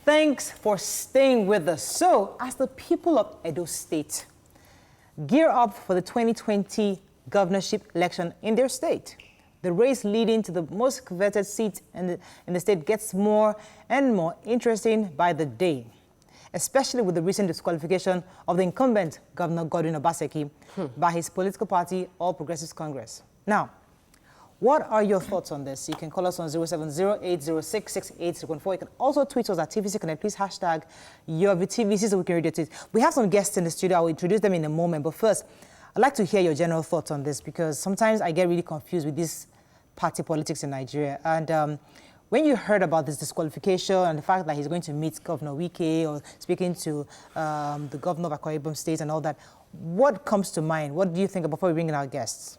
Thanks for staying with us. So, as the people of Edo State gear up for the 2020 governorship election in their state, the race leading to the most coveted seat in the state gets more and more interesting by the day, especially with the recent disqualification of the incumbent Governor Obaseki by his political party, All Progressives Congress. Now, what are your thoughts on this? You can call us on 07080668614. You can also tweet us at TVC Connect. Please hashtag Your View TVC so we can read your tweets. We have some guests in the studio. I will introduce them in a moment. But first, I'd like to hear your general thoughts on this because sometimes I get really confused with this party politics in Nigeria. And when you heard about this disqualification and the fact that he's going to meet Governor Wike or speaking to the governor of Akpatason State and all that, what comes to mind? What do you think before we bring in our guests?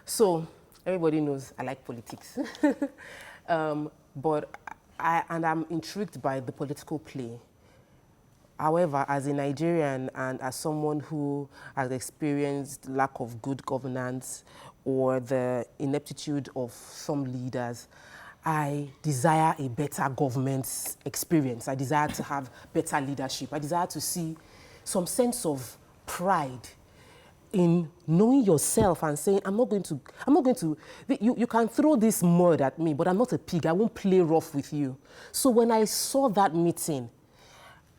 So, everybody knows I like politics. But I'm intrigued by the political play. However, as a Nigerian and as someone who has experienced lack of good governance or the ineptitude of some leaders, I desire a better government experience. I desire to have better leadership. I desire to see some sense of pride in knowing yourself and saying, I'm not going to, you can throw this mud at me, but I'm not a pig. I won't play rough with you. So when I saw that meeting,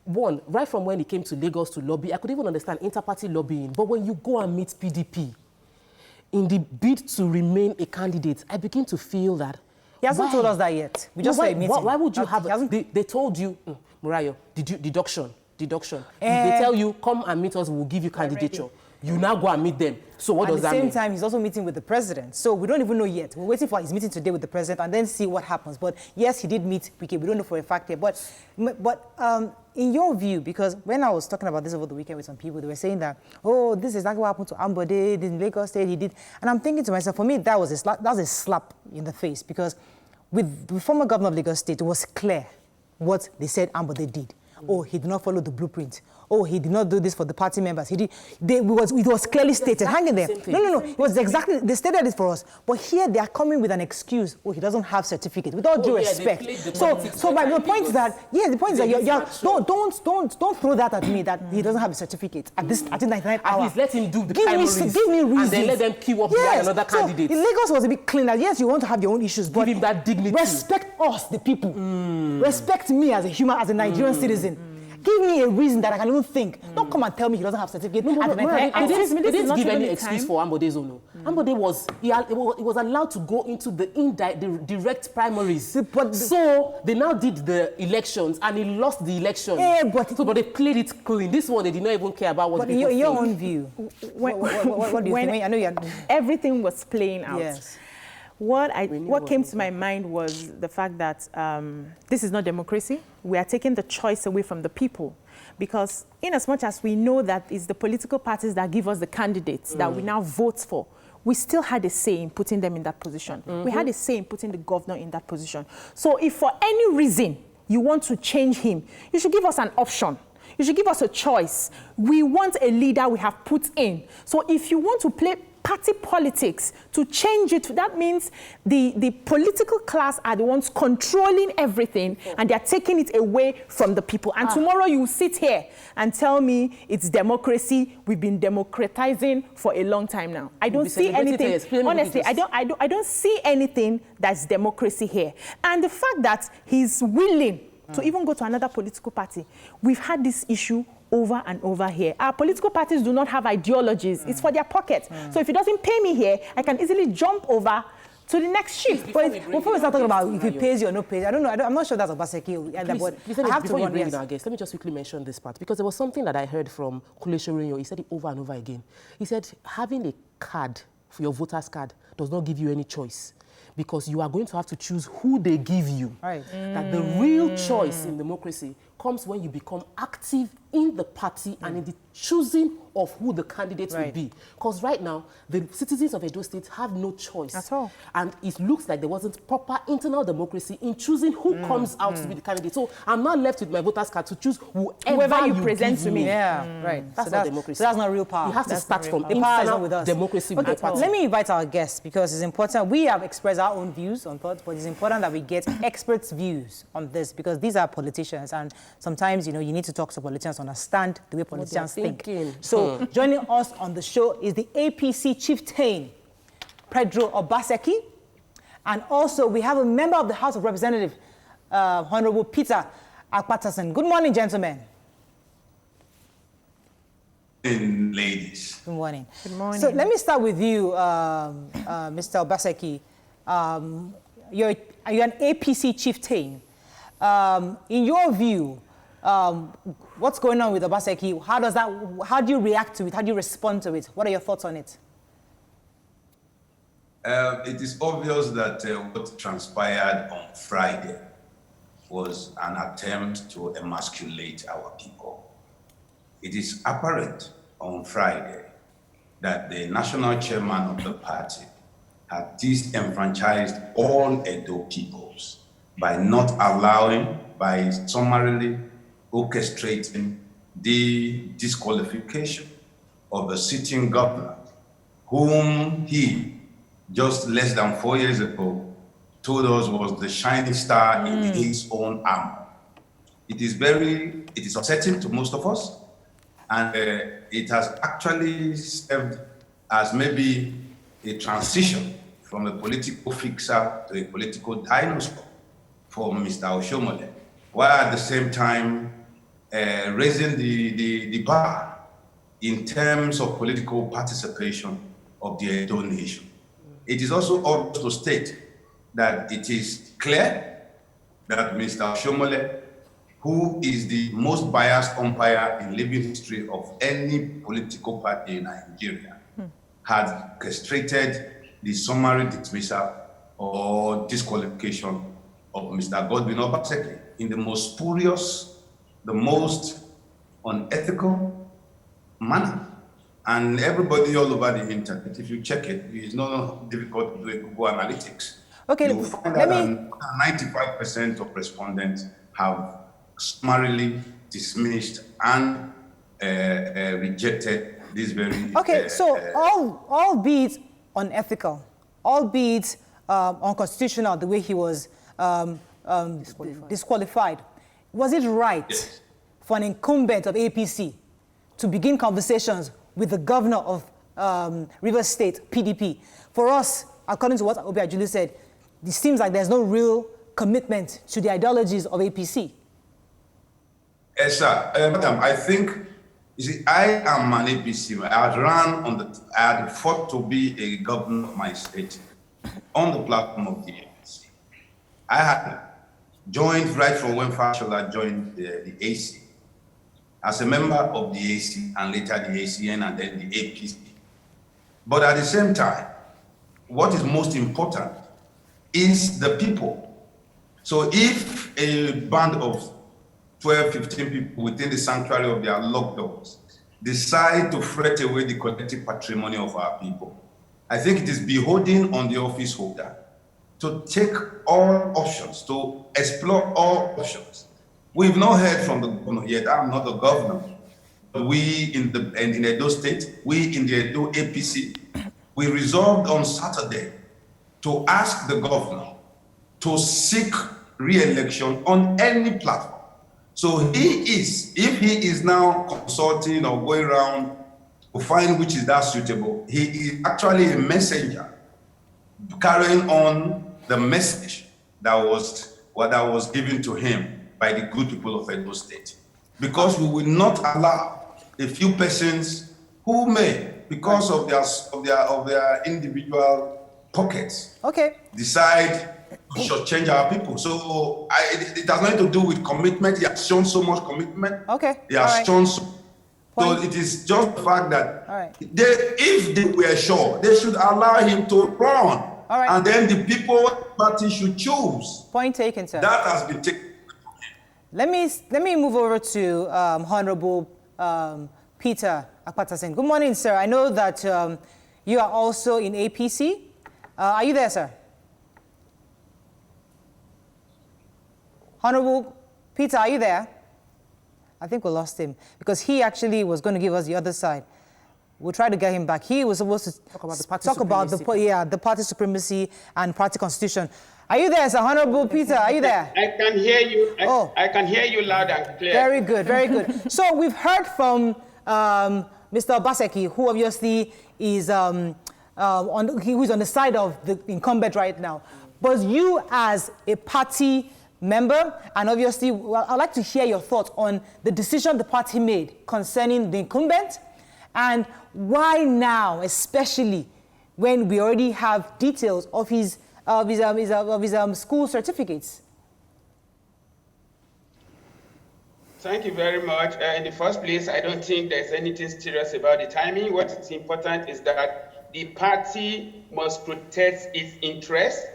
one, right from when he came to Lagos to lobby, I could even understand inter-party lobbying. But when you go and meet PDP, in the bid to remain a candidate, I begin to feel that. He hasn't told us that yet. We just saw a meeting. Why would you have, they told you, Murayo, deduction. If they tell you, come and meet us, we'll give you candidature. You now go and meet them. So what does that mean? At the same time, he's also meeting with the president. So we don't even know yet. We're waiting for his meeting today with the president and then see what happens. But yes, he did meet Wike. We don't know for a fact yet. But in your view, because when I was talking about this over the weekend with some people, they were saying that, oh, this is exactly what happened to Ambode in Lagos State. He did. And I'm thinking to myself, for me, that was a slap in the face because with the former governor of Lagos State, it was clear what they said Ambode did. Oh, he did not follow the blueprint. Oh, he did not do this for the party members. It was clearly stated. Hang in there. No. It was exactly, they stated it for us. But here they are coming with an excuse. Oh, he doesn't have certificate. With all due respect. So the point is that, don't throw that at me that he doesn't have a certificate at this 99 hour. At least let him do the primaries. Give me reasons. And then let them queue up another candidate. Lagos was a bit cleaner. Yes, you want to have your own issues, but give him that dignity. Respect us, the people. Respect me as a human, as a Nigerian citizen. Give me a reason that I can even think. Don't come and tell me he doesn't have certificate. They didn't give any excuse for Ambode's own. Ambode was allowed to go into the direct primaries. So they now did the elections and he lost the election. But they played it clean. This one, they did not even care about what people think. But your own view, what do you think? I know you everything was playing out. Yes. What came to my mind was the fact that this is not democracy. We are taking the choice away from the people. Because in as much as we know that it's the political parties that give us the candidates that we now vote for, we still had a say in putting them in that position. We had a say in putting the governor in that position. So if for any reason you want to change him, you should give us an option. You should give us a choice. We want a leader we have put in. So if you want to play party politics to change it, that means the political class are the ones controlling everything and they're taking it away from the people. And tomorrow you sit here and tell me it's democracy. We've been democratizing for a long time now. I don't see anything, honestly, I don't see anything that's democracy here. And the fact that he's willing to even go to another political party, we've had this issue over and over here. Our political parties do not have ideologies. It's for their pocket. So if it doesn't pay me here, I can easily jump over to the next shift. Before we start talking about if he pays you or not pays, I don't know. I'm not sure that's Obaseki. Before you bring in our guest, let me just quickly mention this part because there was something that I heard from Kule Shorinyo. He said it over and over again. He said having a card for your voter's card does not give you any choice, because you are going to have to choose who they give you. Right. That the real choice in democracy comes when you become active in the party and in the choosing of who the candidates will be. Because right now, the citizens of Edo State have no choice. At all. And it looks like there wasn't proper internal democracy in choosing who comes out to be the candidate. So I'm not left with my voters card to choose whoever you present to me. Yeah, right. That's not democracy. So that's not real power. You have to start from the power is not with us. Democracy with the party. Let me invite our guests because it's important. We have expressed our own views on thoughts, but it's important that we get experts' views on this because these are politicians, and sometimes, you know, you need to talk to politicians to understand the way politicians think. So joining us on the show is the APC chieftain, Pedro Obaseki, and also we have a member of the House of Representatives, Honorable Peter Akpatason. Good morning, gentlemen. Ladies. Good morning. Good morning. So let me start with you, Mr. Obaseki. You're an APC chieftain. In your view, what's going on with Obaseki? How do you react to it? How do you respond to it? What are your thoughts on it? It is obvious that what transpired on Friday was an attempt to emasculate our people. It is apparent on Friday that the national chairman of the party had disenfranchised all Edo peoples by not allowing, by summarily orchestrating the disqualification of the sitting governor, whom he, just less than 4 years ago, told us was the shining star in his own armor. It is upsetting to most of us, and it has actually served as maybe a transition from a political fixer to a political dinosaur for Mr. Oshiomhole, while at the same time raising the bar in terms of political participation of the Edo nation. It is also obvious to state that it is clear that Mr. Oshiomhole, who is the most biased umpire in living history of any political party in Nigeria, had castrated the summary dismissal or disqualification of Mr. Governor Obaseki in the most spurious, the most unethical manner. And everybody all over the internet, if you check it, it's not difficult to do a Google Analytics. Okay, you'll find that 95% of respondents have summarily dismissed and rejected this very... Okay, so albeit unethical, albeit unconstitutional, the way he was disqualified, was it right for an incumbent of APC to begin conversations with the governor of Rivers State, PDP? For us, according to what Obi Ajulu said, it seems like there's no real commitment to the ideologies of APC. Yes, sir. Madam, I think, you see, I am an APC. I had fought to be a governor of my state on the platform of the APC. I had joined right from when Fashola joined the AC, as a member of the AC and later the ACN and then the APC. But at the same time, what is most important is the people. So if a band of 12, 15 people within the sanctuary of their locked doors decide to fret away the collective patrimony of our people, I think it is beholding on the office holder to take all options, to explore all options. We've not heard from the governor yet. I'm not the governor. But we in Edo State, we in the Edo APC, we resolved on Saturday to ask the governor to seek re-election on any platform. So if he is now consulting or going around to find which is that suitable, he is actually a messenger carrying on the message that was given to him by the good people of Edo State. Because we will not allow a few persons who may, because of their individual pockets, decide to shortchange our people. So it has nothing to do with commitment. He has shown so much commitment. He has shown so. So it is just the fact that if they were sure, they should allow him to run. And then the people party should choose. Point taken, sir. That has been taken. Let me move over to Honorable Peter Akpatason. Good morning, sir. I know that you are also in APC. Are you there, sir? Honorable Peter, are you there? I think we lost him because he actually was going to give us the other side. We'll try to get him back. He was supposed to talk about the party the party supremacy and party constitution. Are you there, sir? Honorable Peter, are you there? I can hear you. I can hear you loud and clear. Very good, very good. So we've heard from Mr. Obaseki, who obviously is who's on the side of the incumbent right now. But you, as a party member, and obviously, I'd like to hear your thoughts on the decision the party made concerning the incumbent, and why now, especially when we already have details of his school certificates. Thank you very much. In the first place, I don't think there's anything serious about the timing. What is important is that the party must protect its interests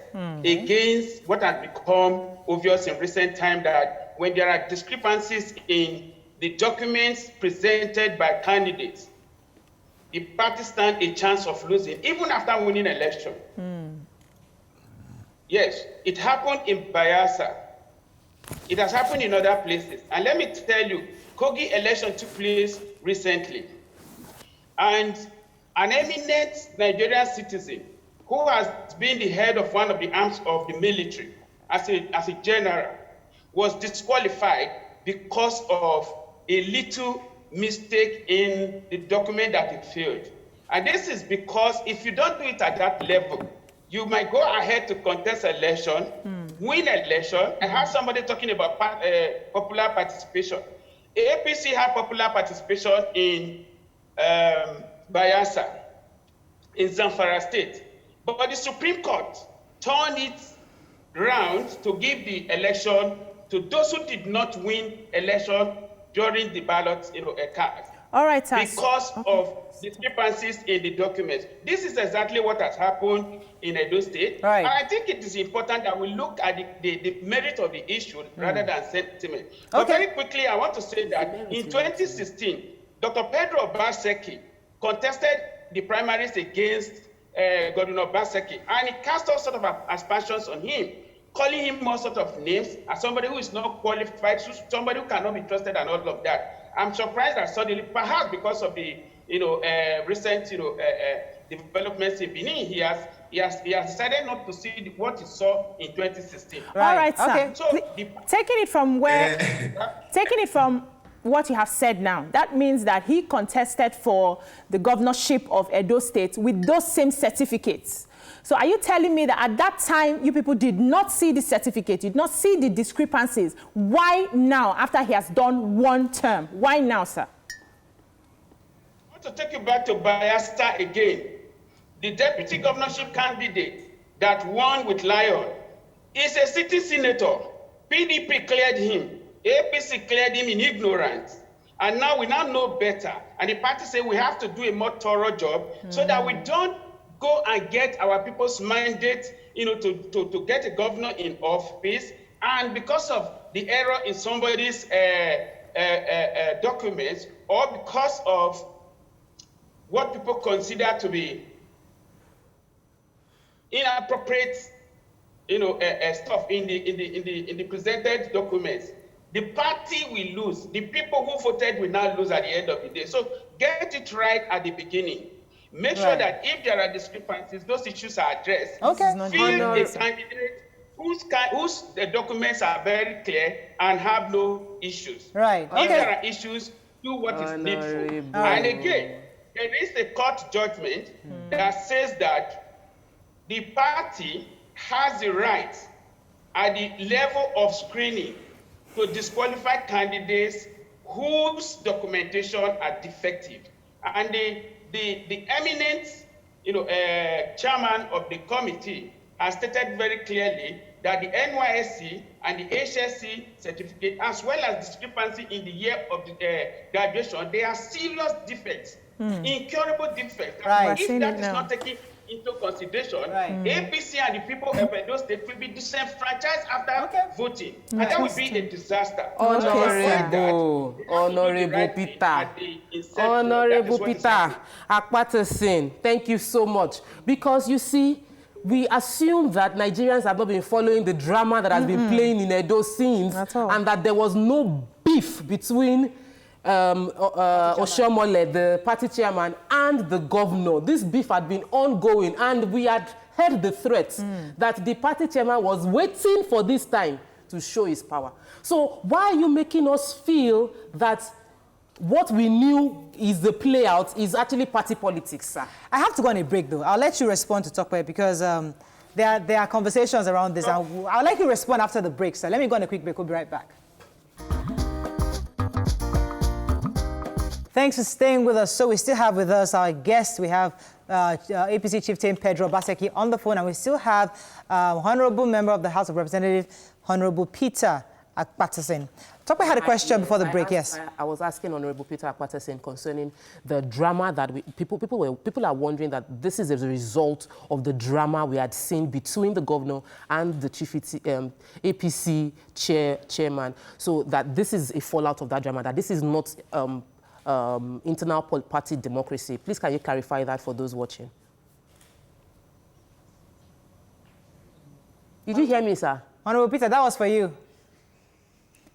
against what has become obvious in recent time, that when there are discrepancies in the documents presented by candidates, the party stands a chance of losing, even after winning an election. Yes, it happened in Bayelsa. It has happened in other places. And let me tell you, Kogi election took place recently. And an eminent Nigerian citizen who has been the head of one of the arms of the military as a general was disqualified because of a little mistake in the document that he filled. And this is because if you don't do it at that level, you might go ahead to contest election, win election, and have somebody talking about popular participation. APC had popular participation in Bayelsa, in Zamfara State. But the Supreme Court turned it round to give the election to those who did not win election during the ballot card. All right, sir. Because of discrepancies in the documents. This is exactly what has happened in Edo State. Right. And I think it is important that we look at the merit of the issue rather than sentiment. But very quickly, I want to say that in 2016, Dr. Pedro Obaseki contested the primaries against Governor Obaseki, and he cast all sort of aspersions on him, calling him all sort of names as somebody who is not qualified, somebody who cannot be trusted and all of that. I'm surprised that suddenly, perhaps because of the recent developments in Benin, he has decided not to see what he saw in 2016. Right. All right, sir. Okay. So taking it from what you have said now, that means that he contested for the governorship of Edo State with those same certificates. So are you telling me that at that time, you people did not see the certificate, did not see the discrepancies? Why now, after he has done one term? Why now, sir? I want to take you back to Bayelsa again. The deputy governorship candidate that won with Lion is a city senator. PDP cleared him. APC cleared him in ignorance. And now we know better. And the party say we have to do a more thorough job so that we don't go and get our people's mandate, to get a governor in office, and because of the error in somebody's documents, or because of what people consider to be inappropriate, stuff in the presented documents, the party will lose. The people who voted will now lose at the end of the day. So get it right at the beginning. Make sure that if there are discrepancies, those issues are addressed. Okay. Field a candidate whose documents are very clear and have no issues. Right. If there are issues, do what is needful. And again, there is a court judgment that says that the party has the right at the level of screening to disqualify candidates whose documentation are defective. And the eminent, chairman of the committee has stated very clearly that the NYSC and the HSC certificate, as well as discrepancy in the year of the graduation, they are serious defects, incurable defects. Right. If that is not taken into consideration, Right. APC and the people of Edo State will be disenfranchised after voting. And that would be a disaster. Honorable Peter. Honorable Peter Akpatason, thank you so much. Because you see, we assume that Nigerians have not been following the drama that has been playing in Edo since, and that there was no beef between Oshiomhole, the party chairman, and the governor. This beef had been ongoing, and we had heard the threats that the party chairman was waiting for this time to show his power. So why are you making us feel that what we knew is the play out is actually party politics, sir? I have to go on a break, though. I'll let you respond to Tokwe because there are conversations around this. I'll let you respond after the break, sir. Let me go on a quick break. We'll be right back. Thanks for staying with us. So we still have with us our guest. We have APC Chieftain Pedro Obaseki on the phone, and we still have Honorable Member of the House of Representatives, Honorable Peter Akpatason. Tokwe had a question before the break, yes. I was asking Honorable Peter Akpatason concerning the drama that people are wondering that this is as a result of the drama we had seen between the governor and the chief APC chairman. So that this is a fallout of that drama, that this is not internal party democracy. Please, can you clarify that for those watching? Did you hear me, sir? Honorable Peter, that was for you.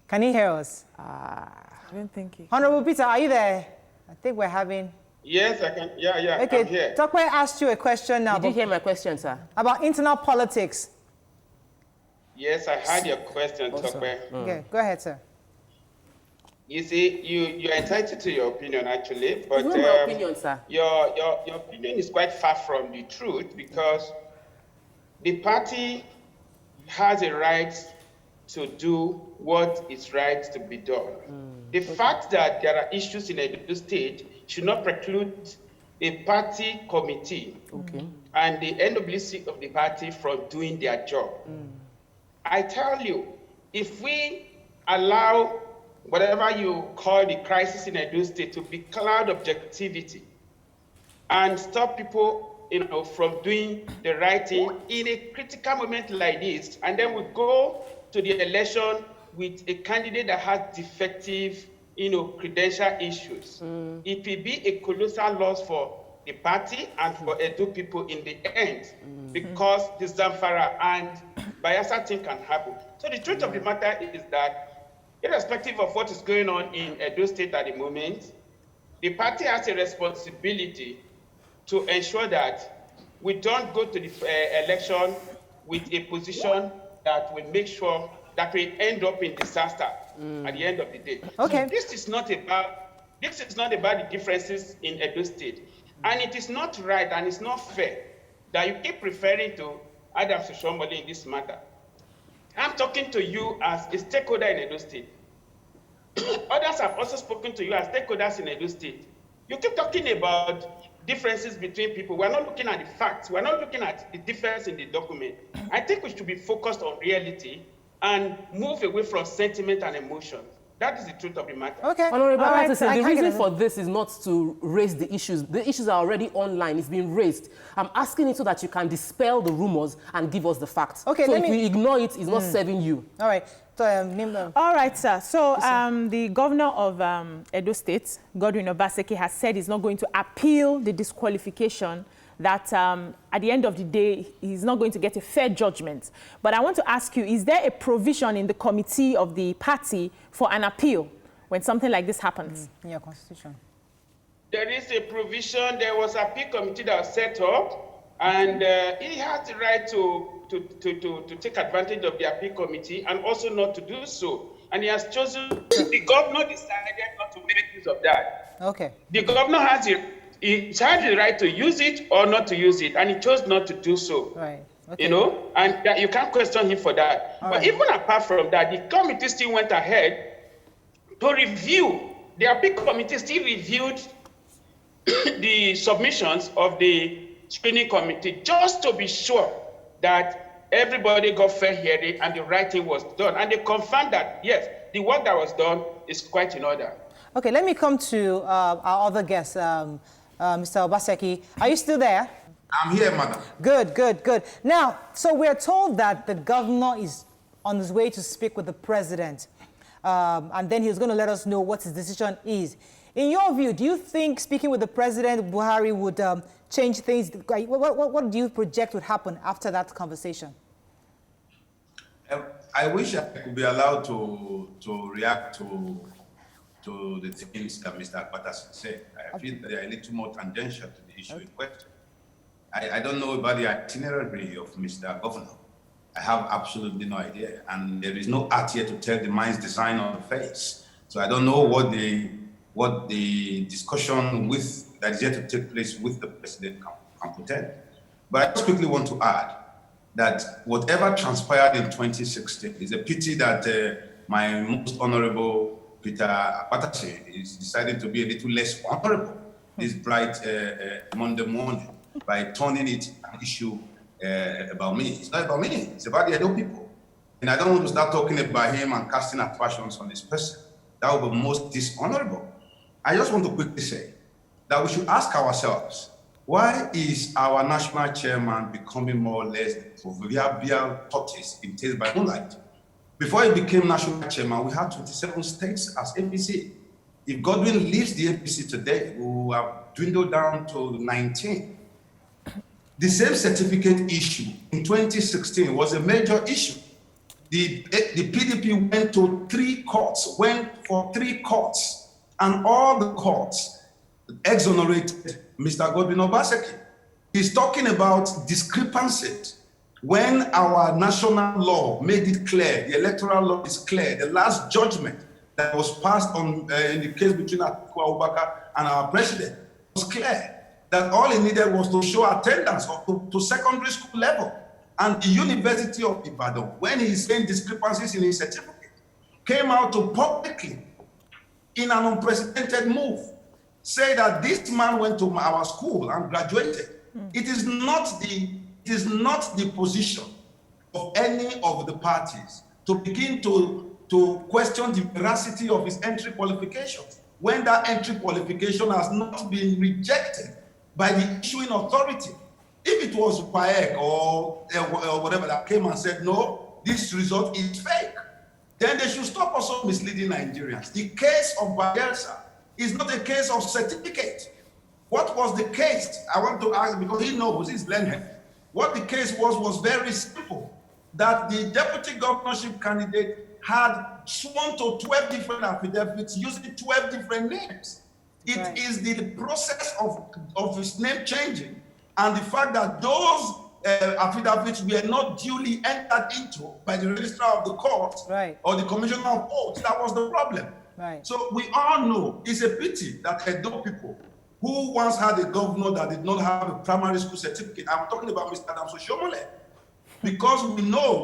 Can you hear us? I don't think he... Honorable Peter, are you there? I think we're having... Yes, I can. Yeah, okay. I'm here. Tokwe asked you a question now. Did you hear my question, sir? About internal politics. Yes, I heard your question, Tokwe. Okay, go ahead, sir. You see, you're entitled to your opinion, actually, but it's not my opinion, sir. Your opinion is quite far from the truth, because the party has a right to do what is right to be done. The fact that there are issues in Edo State should not preclude a party committee and the NWC of the party from doing their job. I tell you, if we allow whatever you call the crisis in Edo State to be cloud objectivity and stop people, from doing the right thing in a critical moment like this, and then we go to the election with a candidate that has defective, credential issues, it will be a colossal loss for the party and for Edo people in the end, because the Zamfara and Bayelsa thing can happen. So the truth of the matter is that, irrespective of what is going on in Edo State at the moment, the party has a responsibility to ensure that we don't go to the election with a position that will make sure that we end up in disaster at the end of the day. Okay. So this is not about the differences in Edo State. And it is not right and it's not fair that you keep referring to Adam Oshiomhole in this matter. I'm talking to you as a stakeholder in Edo State. Others have also spoken to you as stakeholders in Edo State. You keep talking about differences between people. We're not looking at the facts. We're not looking at the difference in the document. I think we should be focused on reality and move away from sentiment and emotion. That is the truth of the matter. Okay. Honorable Akpatason, the reason for this is not to raise the issues. The issues are already online. It's been raised. I'm asking it so that you can dispel the rumors and give us the facts. Okay, so if we ignore it, it's not serving you. All right. So, all right, sir. So the governor of Edo State, Governor Obaseki, has said he's not going to appeal the disqualification, that at the end of the day, he's not going to get a fair judgment. But I want to ask you, is there a provision in the committee of the party for an appeal when something like this happens? In your constitution? There is a provision. There was an appeal committee that was set up, and he has the right to take advantage of the appeal committee and also not to do so. And he has chosen, the governor decided not to make use of that. Okay. The governor has the right to use it or not to use it, and he chose not to do so. Right. Okay. And you can't question him for that. But even apart from that, the committee still went ahead to review. The appeal committee still reviewed the submissions of the screening committee just to be sure that everybody got fair hearing and the right thing was done. And they confirmed that, yes, the work that was done is quite in order. Okay, let me come to our other guest, Mr. Obaseki. Are you still there? I'm here, madam. Good, good, good. Now, so we're told that the governor is on his way to speak with the president, and then he's going to let us know what his decision is. In your view, do you think speaking with the president, Buhari, would change things? What do you project would happen after that conversation? I wish I could be allowed to react to the things that Mr. Akpatason said. I feel that they are a little more tangential to the issue in question. I don't know about the itinerary of Mr. Governor. I have absolutely no idea. And there is no art here to tell the mind's design on the face. So I don't know what the discussion that is yet to take place with the president can pretend. But I just quickly want to add that whatever transpired in 2016 is a pity that my most honorable Peter Akpatason is decided to be a little less honorable this bright Monday morning by turning it an issue about me. It's not about me, it's about the Edo people. And I don't want to start talking about him and casting aspersions on this person. That would be most dishonorable. I just want to quickly say that we should ask ourselves, why is our national chairman becoming more or less the proverbial tortoise in Taste by Moonlight? Before he became national chairman, we had 27 states as APC. If Godwin leaves the APC today, we will have dwindled down to 19. The same certificate issue in 2016 was a major issue. The PDP went to 3 courts, and all the courts exonerated Mr. Godwin Obaseki. He's talking about discrepancies. When our national law made it clear, the electoral law is clear, the last judgment that was passed on in the case between Atiku Abubakar and our president was clear, that all he needed was to show attendance to secondary school level. And the University of Ibadan, when he's saying discrepancies in his certificate, came out to publicly, in an unprecedented move, say that this man went to our school and graduated. It is not the position of any of the parties to begin to question the veracity of his entry qualifications when that entry qualification has not been rejected by the issuing authority. If it was WAEC or whatever that came and said, no, this result is fake, then they should stop also misleading Nigerians. The case of Bayelsa is not a case of certificate. What was the case? I want to ask, because he knows, he's learned. What the case was very simple, that the deputy governorship candidate had sworn to 12 different affidavits using 12 different names. It is the process of his name changing and the fact that those affidavits were not duly entered into by the registrar of the court or the commissioner of oaths. That was the problem. So we all know it's a pity that Edo people who once had a governor that did not have a primary school certificate, I'm talking about Mr. Oshiomhole, because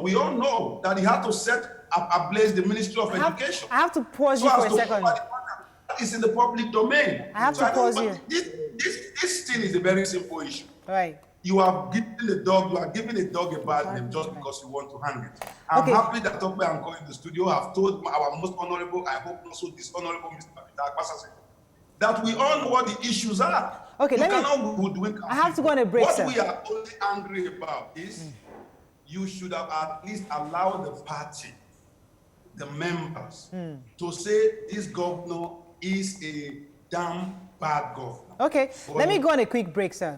we all know that he had to set ablaze the Ministry of Education. I have to pause you for a second. That is in the public domain. I have to pause you. This thing is a very simple issue. You are giving a dog a bad name just because you want to hang it. I'm happy that Tope and Co in the studio have told our most honorable, I hope not so dishonorable Mr. Akpatason, that we all know what the issues are. Okay, I have to go on a break, What we are only angry about is you should have at least allowed the party, the members, to say this governor is a damn bad governor. Okay, let me go on a quick break, sir.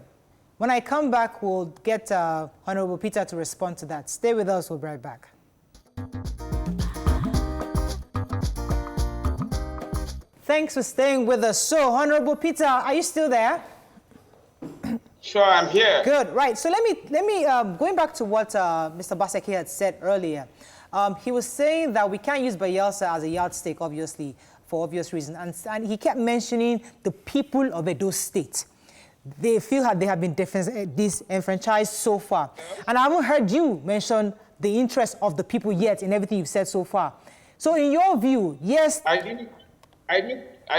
When I come back, we'll get Honorable Peter to respond to that. Stay with us, we'll be right back. Thanks for staying with us. So, Honorable Peter, are you still there? Sure, I'm here. Good, right. So let me going back to what Mr. Obaseki had said earlier. He was saying that we can't use Bayelsa as a yardstick, obviously, for obvious reasons. And he kept mentioning the people of Edo State. They feel that they have been disenfranchised so far. And I haven't heard you mention the interest of the people yet in everything you've said so far. So in your view, yes... I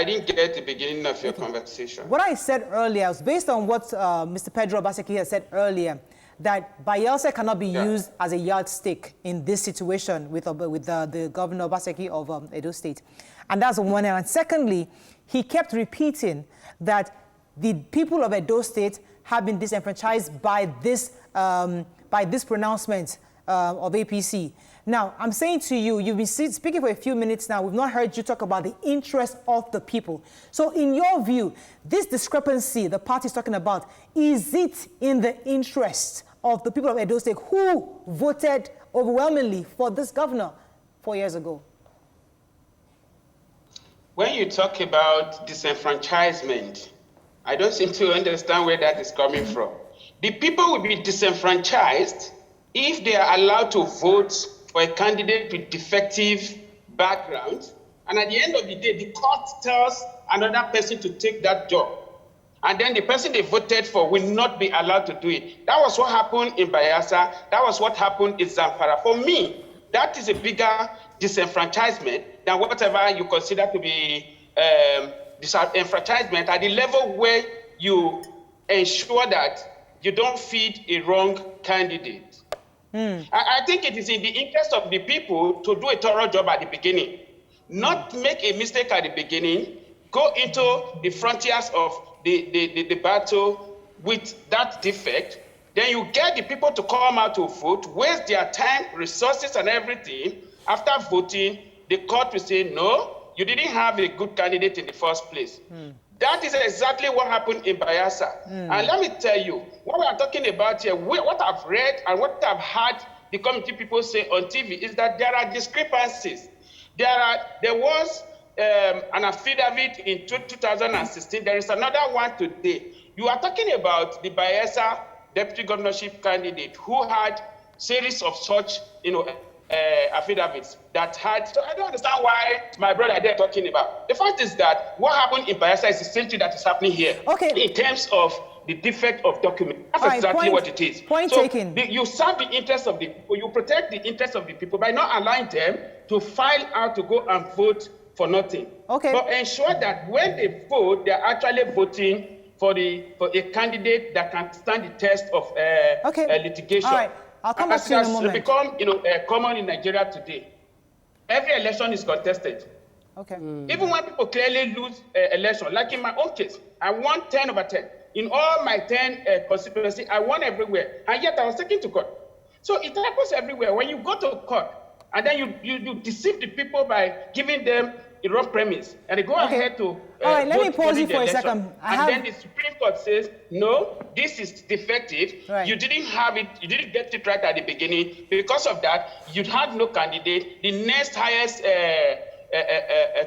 didn't get the beginning of your conversation. What I said earlier was based on what Mr. Pedro Obaseki had said earlier, that Bayelsa cannot be used as a yardstick in this situation with the Governor Obaseki of Edo State. And that's on one hand. And secondly, he kept repeating that the people of Edo State have been disenfranchised by this pronouncement of APC. Now, I'm saying to you, you've been speaking for a few minutes now. We've not heard you talk about the interest of the people. So in your view, this discrepancy the party is talking about, is it in the interest of the people of Edo State who voted overwhelmingly for this governor 4 years ago? When you talk about disenfranchisement, I don't seem to understand where that is coming from. The people will be disenfranchised if they are allowed to vote for a candidate with defective background, and at the end of the day, the court tells another person to take that job, and then the person they voted for will not be allowed to do it. That was what happened in Bayelsa. That was what happened in Zamfara. For me, that is a bigger disenfranchisement than whatever you consider to be disenfranchisement at the level where you ensure that you don't feed a wrong candidate. I think it is in the interest of the people to do a thorough job at the beginning, not make a mistake at the beginning, go into the frontiers of the battle with that defect. Then you get the people to come out to vote, waste their time, resources, and everything. After voting, the court will say, no, you didn't have a good candidate in the first place. That is exactly what happened in Bayelsa. And let me tell you, what we are talking about here, what I've read and what I've heard the committee people say on TV is that there are discrepancies. There was an affidavit in 2016. There is another one today. You are talking about the Bayelsa deputy governorship candidate who had series of such, affidavits that had. So I don't understand why my brother they're talking about. The fact is that what happened in Bayelsa is the same thing that is happening here. Okay. In terms of the defect of document. That's exactly what it is. Point taken. You serve the interests of the people, you protect the interests of the people by not allowing them to file out to go and vote for nothing. Okay. But ensure that when they vote, they're actually voting for a candidate that can stand the test of litigation. All right. I'll come back to you in a moment. It's become, common in Nigeria today. Every election is contested. Okay. Even when people clearly lose election, like in my own case, I won 10 over 10. In all my 10 constituencies, I won everywhere, and yet I was taken to court. So it happens everywhere. When you go to court, and then you deceive the people by giving them a wrong premise, and they go ahead to all right, let me pause you for a second. Then the Supreme Court says, no, this is defective. Right. You didn't have it, you didn't get it right at the beginning. Because of that, you had no candidate. The next highest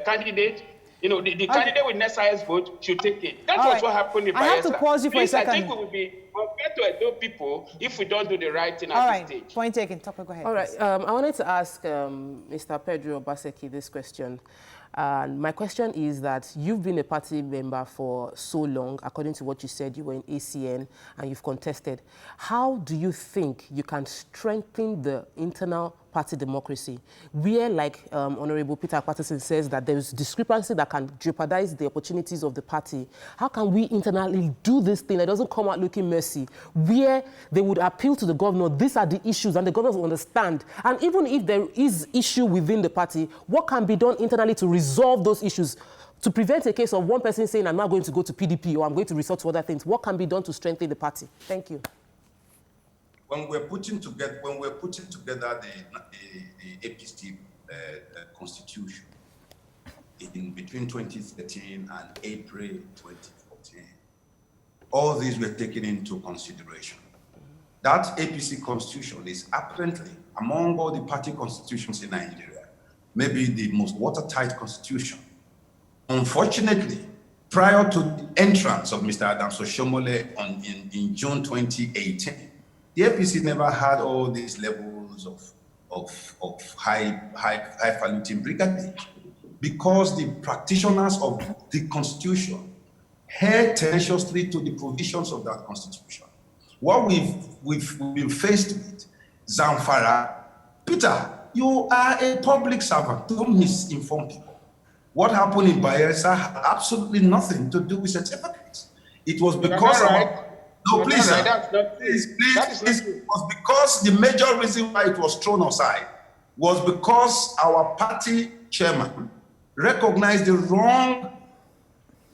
candidate, the candidate with next highest vote should take it. That was what happened in Bayelsa. I have to pause you for a second. I think we will be unfair to Edo people if we don't do the right thing at this stage. Point taken. Topper, go ahead. All right. I wanted to ask Mr. Pedro Obaseki this question. My question is that you've been a party member for so long, according to what you said, you were in ACN and you've contested. How do you think you can strengthen the internal party democracy, where, like Honorable Peter Akpatason says, that there is discrepancy that can jeopardize the opportunities of the party? How can we internally do this thing that doesn't come out looking messy, where they would appeal to the governor, these are the issues, and the governor will understand? And even if there is issue within the party, what can be done internally to resolve those issues, to prevent a case of one person saying, I'm not going to go to PDP or I'm going to resort to other things? What can be done to strengthen the party? Thank you. When we're putting together the APC constitution in between 2013 and April 2014, all these were taken into consideration. That APC constitution is apparently, among all the party constitutions in Nigeria, maybe the most watertight constitution. Unfortunately, prior to the entrance of Mr. Oshiomhole in June 2018, the APC never had all these levels of highfalutin brigade, because the practitioners of the Constitution held tenaciously to the provisions of that Constitution. What we've been faced with, Zamfara, Peter, you are a public servant. Don't misinform people. What happened in Bayelsa had absolutely nothing to do with certificates. It was because of... No, please, sir. Please. It was because the major reason why it was thrown aside was because our party chairman recognized the wrong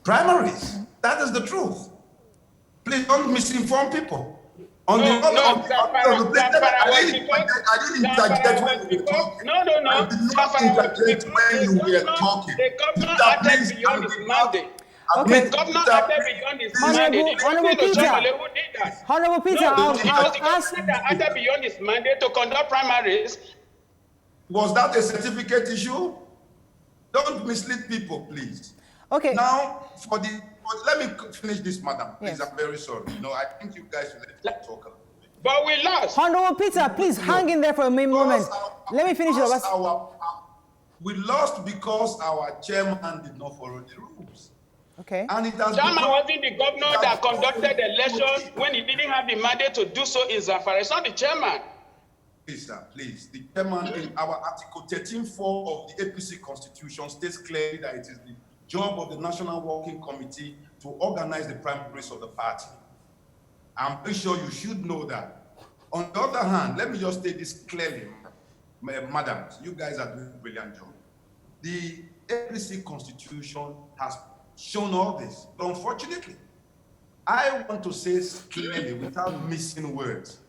primaries. That is the truth. Please don't misinform people. On No, the other, no, on the I didn't interject when you were talking. No. I did not interject when you were talking. The governor Peter, acted please, beyond his mandate. Okay. The governor acted beyond his mandate. Honorable Peter. Who did that? Honorable Peter, No, I'll it was the governor that acted beyond his mandate to conduct primaries. Was that a certificate issue? Don't mislead people, please. Okay. Now, let me finish this, madam. Please, Yes. I'm very sorry. I think you guys should let me talk a little bit. But we lost. Honorable Peter, please hang in there for a moment. Let me finish your last. We lost because our chairman did not follow the rules. Okay. And it has Chairman wasn't the governor that conducted the election when he didn't have the mandate to do so in Zamfara. It's not the chairman. Please, sir, please. The chairman in our Article 13.4 of the APC Constitution states clearly that it is the job of the National Working Committee to organize the primaries of the party. I'm pretty sure you should know that. On the other hand, let me just state this clearly, madams, you guys are doing a brilliant job. The APC Constitution has shown all this, but unfortunately, I want to say clearly, without missing words,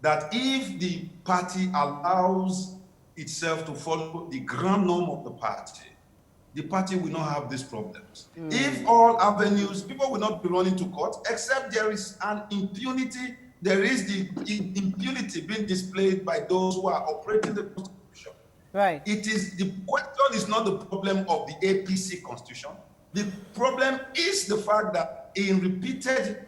that if the party allows itself to follow the grand norm of the party will not have these problems. If all avenues, people will not be running to court, except there is an impunity, there is the impunity being displayed by those who are operating the Constitution. Right. The question is not the problem of the APC Constitution. The problem is the fact that in repeated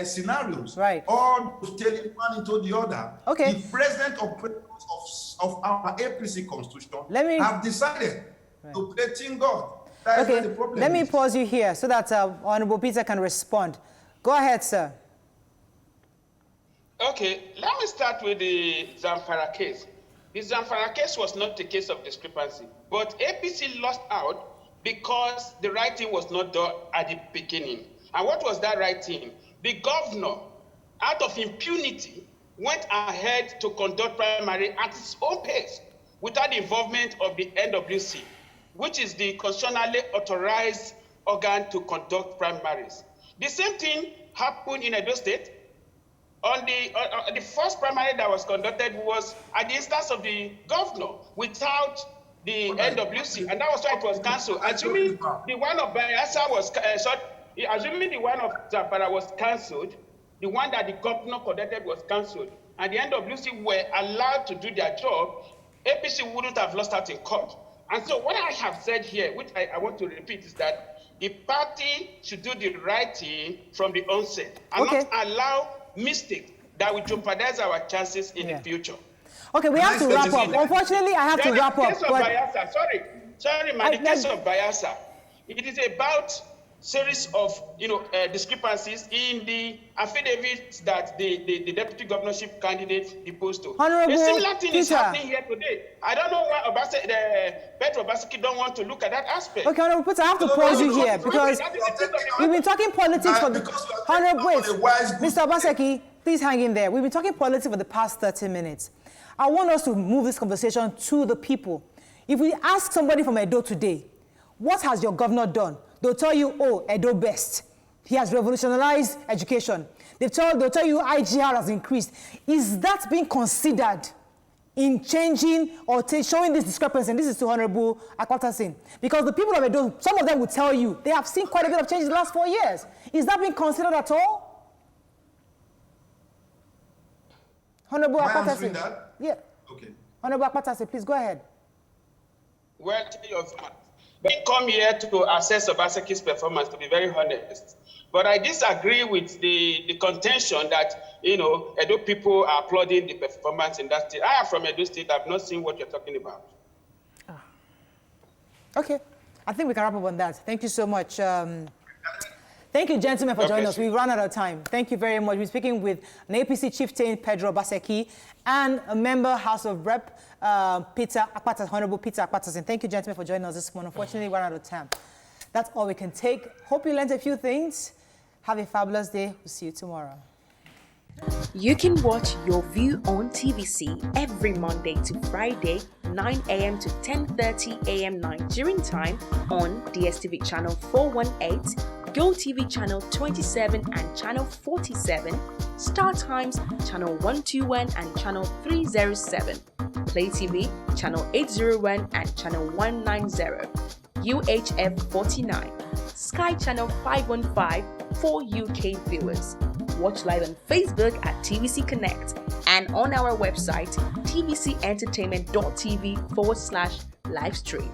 scenarios, right, all telling one into the other, okay, the present operators of our APC Constitution have decided to play Team God. That is where the problem Let me pause you here so that Honorable Peter can respond. Go ahead, sir. Okay, let me start with the Zamfara case. The Zamfara case was not a case of discrepancy, but APC lost out because the right thing was not done at the beginning. And what was that right thing? The governor, out of impunity, went ahead to conduct primary at his own pace without the involvement of the NWC, which is the constitutionally authorized organ to conduct primaries. The same thing happened in Edo State. On the first primary that was conducted was at the instance of the governor without the NWC, and that was why it was cancelled. Assuming the one of Bayelsa was assuming the one of Zamfara was cancelled, the one that the governor conducted was cancelled, and the NWC were allowed to do their job, APC wouldn't have lost out in court. And so what I have said here, which I want to repeat, is that the party should do the right thing from the onset and not allow mistakes that will jeopardize our chances in the future. Okay, we have to wrap up. Unfortunately, I have to wrap up. Sorry, man. The case of Bayelsa, it is about series of discrepancies in the affidavits that the deputy governorship candidate deposed to. Honorable a similar thing Peter. is happening here today. I don't know why Pedro Obaseki don't want to look at that aspect. Okay, Honorable Peter, I have to pause you here because we've been talking politics for Mr. Obaseki, please hang in there. We've been talking politics for the past 30 minutes. I want us to move this conversation to the people. If we ask somebody from Edo today, what has your governor done? They'll tell you, oh, Edo best. He has revolutionized education. They'll tell you IGR has increased. Is that being considered in changing or showing this discrepancy? And this is to Honorable Akpatason. Because the people of Edo, some of them will tell you, they have seen quite a bit of change in the last 4 years. Is that being considered at all? Honorable Akpatason. Yeah. Okay. Honorable Akpatason, please go ahead. Well, we come here to assess Obaseki's performance, to be very honest. But I disagree with the contention that, Edo people are applauding the performance in that state. I am from Edo State. I've not seen what you're talking about. Okay. I think we can wrap up on that. Thank you so much. Thank you, gentlemen, for joining us. We've run out of time. Thank you very much. We're speaking with an APC chieftain, Pedro Obaseki, and a member, House of Rep, Honorable Peter Akpatason. Thank you, gentlemen, for joining us this morning. Unfortunately, we're out of time. That's all we can take. Hope you learned a few things. Have a fabulous day. We'll see you tomorrow. You can watch Your View on TVC every Monday to Friday, 9 a.m. to 10:30 a.m. Nigerian time on DSTV channel 418, GOTV channel 27 and channel 47, StarTimes channel 121 and channel 307, Play TV channel 801 and channel 190, UHF 49, Sky channel 515 for UK viewers. Watch live on Facebook at TVC Connect and on our website tvcentertainment.tv/livestream.